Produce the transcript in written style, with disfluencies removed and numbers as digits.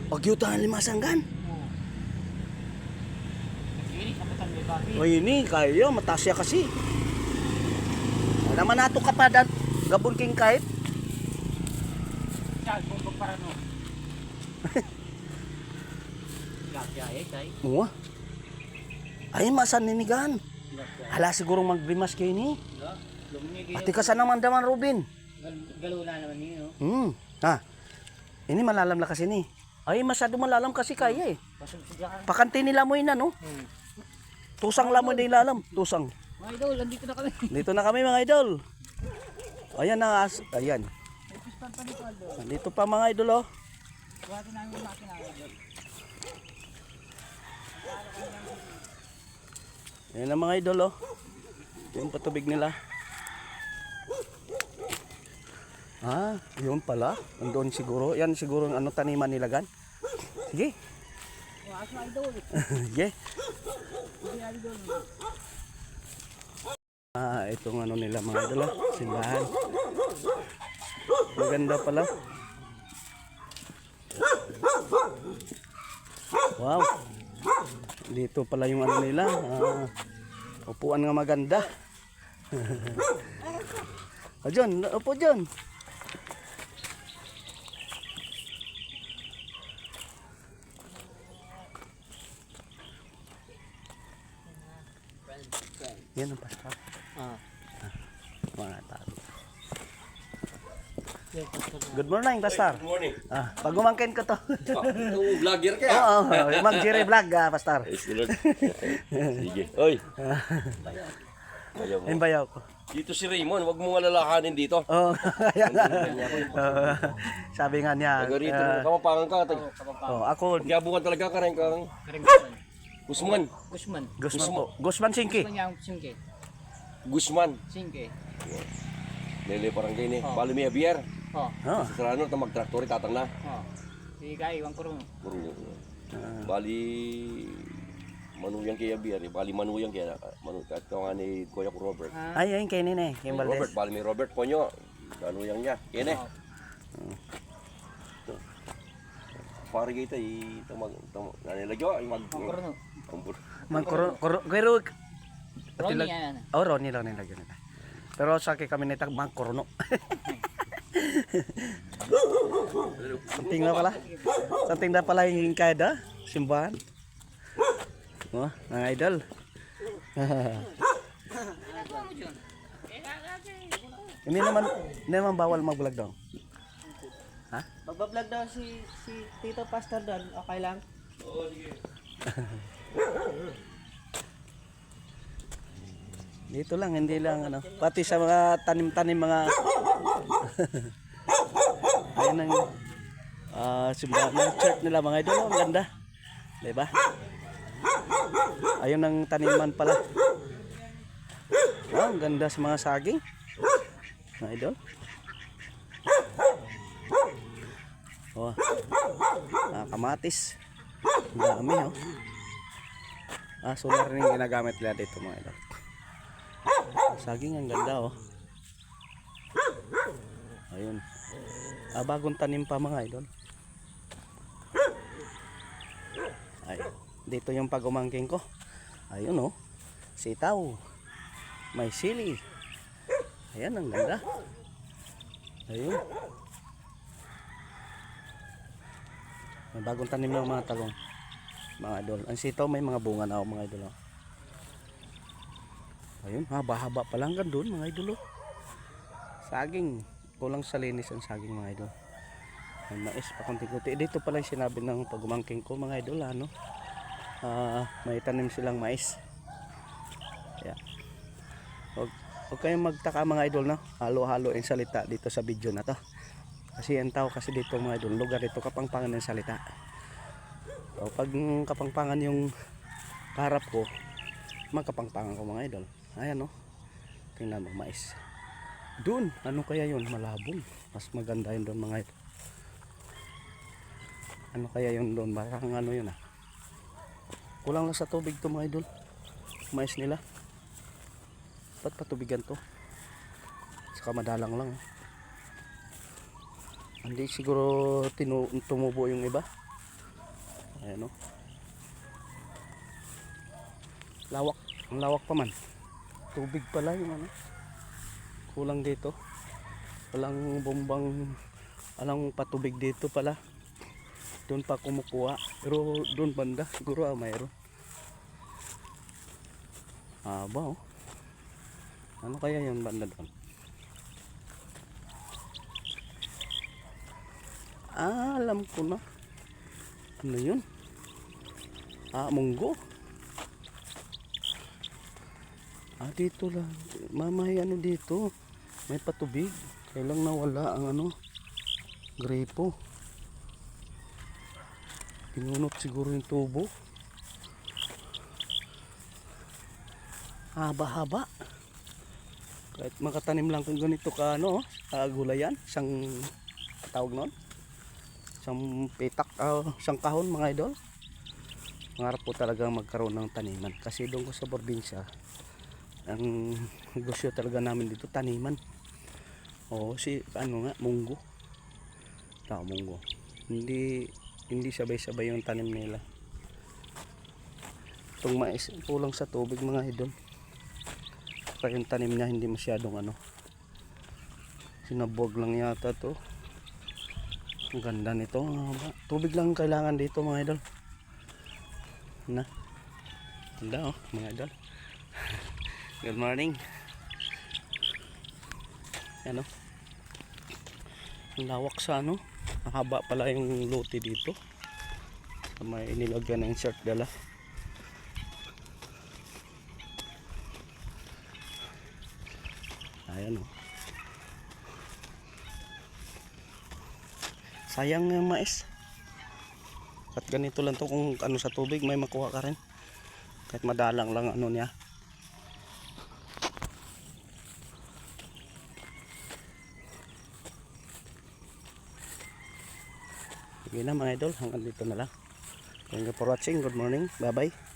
Pagyutan limasanggan. Oo. Ini sabutan may babi. O ini kayo matasya kasi. Naman nato ka pa dat gabon king kahit. Siya kung parano. Gapya tay. Oo. Ay masan ninigan. Hala siguro magbimas kayo ni. Ati ka sa naman daman Robin. Galo na naman niyo. Ha. Ini malalam na kasi ni. Ay masyado malalam kasi kaya eh. Pakanti nila mo ina no. Tusang lamon din lalam, tusang. Mga idol, nandito na kami. Dito na kami mga idol. Ayan na, ayan. May pispan pa dito, idol. Dito pa mga idol oh. Buhatin namin yung makina, idol. Ayan na mga idol oh. Yung patubig nila. Ah, yun pala. Andun siguro. Yan siguro ang ano taniman nila gan. Sige. Buhatin mga idol. Sige. Sige, idol. Ah, itong ano nila mga idol oh. Simbahan. Maganda pala. Wow. Dito pala yung ano nila. Upuan nga maganda. O dyan, upo dyan. Yan ang pastor. Mga tao. Good morning, pastor. Good morning. Pag umangkin ko to. Vlogger ka. Oo, mag-Jerry vlog, pastor. Sige. Oy. Bayaw mo. Ayun bayaw ko. Dito si Raymond, wag mong alalahanin dito. Oo, kaya nga. Sabi nga niya. Taga rito, kamapangan ka. Ako, Pagkabungan talaga ka rin kang Guzman. Guzman. Guzman po. Guzman Singki. Guzman yang singke. Guzman. Singke. Lele parang gini. Bali may Javier. Oh. Ah. Sa sarano, magtraktor tatang na. Oh. Sige kay, iwan ko rin. Bali manuyang kay Javier. Bali manuyang kay kahit ka nga ni Kuya ko Robert. Ay, ayun kay Nene. Kay Robert, Valdez. bali may Robert Ponyo. Manuyang niya. Kene. Pare kita nanilagyo ay Kurno. Pero, Ronnie yan. oh, Ronnie lang nilagyan nila. Pero sa akin kami nitag mangkurno. Santing na pala. Santing na pala yung kada. Simbahan. Oh, mga idol. Hindi naman bawal mag-vlog daw. Ha? Magbablog daw si Tito Pastor doon. Okay lang? Oo, sige. Dito lang, hindi lang ano. Pati sa mga tanim-tanim mga ayun ang simbahan ng church nila mga idol. Ang ganda. Diba? Ayun ang taniman pala. Ang ganda sa mga saging. Mga idol. Oh. Kamatis. Ang dami oh. Solar rin yung ginagamit nila dito mga idol. Saging ang ganda oh. Ayun. Bagong tanim pa mga idol. Ay, dito yung pag-umangking ko. Ayun oh. Sitaw. May sili. Ayan ang ganda. Ayun. May bagong tanim ng mga talong. Mga idol. Ang sitaw may mga bunga na mga idol. Ayun, haba-haba pa lang doon mga idol. Saging. Kulang sa linis ang saging mga idol. May mais pa konti-konti. Dito pala yung sinabi ng pagumangking ko mga idol. May tanim silang mais. Yeah. Huwag kayong magtaka mga idol. No? Halo-halo yung salita dito sa video na to. Kasi ang tao kasi dito mga idol, lugar dito Kapangpangan ng salita. So, pag Kapangpangan yung harap ko, magkapangpangan ko mga idol. Ayan o. Tingnan mo mais. Doon, ano kaya yun? Malabong. Mas maganda yun doon mga idol. Ano kaya yun doon? Parang ano yun ah. Kulang lang sa tubig to mga idol. Mais nila. Ba't patubigan to? Saka madalang lang. Hindi siguro tumubo yung iba. Ayan o. Lawak. Ang lawak pa man. Tubig pala yung ano. Kulang dito. Walang bombang, walang patubig dito pala. Doon pa kumukuha. Pero doon banda siguro mayroon. Haba oh. Ano kaya yung banda doon? Alam ko na. Ano yun? Munggo. Dito lang. May ano dito. May patubig. Kailang nawala ang ano. Grepo. Pinunot siguro yung tubo. Haba-haba. Kahit makatanim lang kung ganito ka ano, gulayan, isang tawag nun. Isang pitak, isang kahon mga idol. Mangarap po talaga magkaroon ng taniman. Kasi doon ko sa probinsya, ang negosyo talaga namin dito, taniman. Si ano nga, munggo. Munggo. Hindi sabay-sabay yung tanim nila. Itong mais, kulang sa tubig mga idol. Kaya yung tanim niya hindi masyadong ano. Sinabog lang yata to. Ang ganda nito. Tubig lang kailangan dito mga idol. Na. Ganda mga idol. Good morning. Ano? Ang lawak sa ano. Haba pala yung lote dito. May inilagyan ng insert dala. Ayan o. Sayang yung mais. At ganito lang to kung ano sa tubig may makuha ka rin. Kahit madalang lang ano niya. Sige na mga idol, hanggang dito na lang. Thank you for watching. Good morning. Bye bye.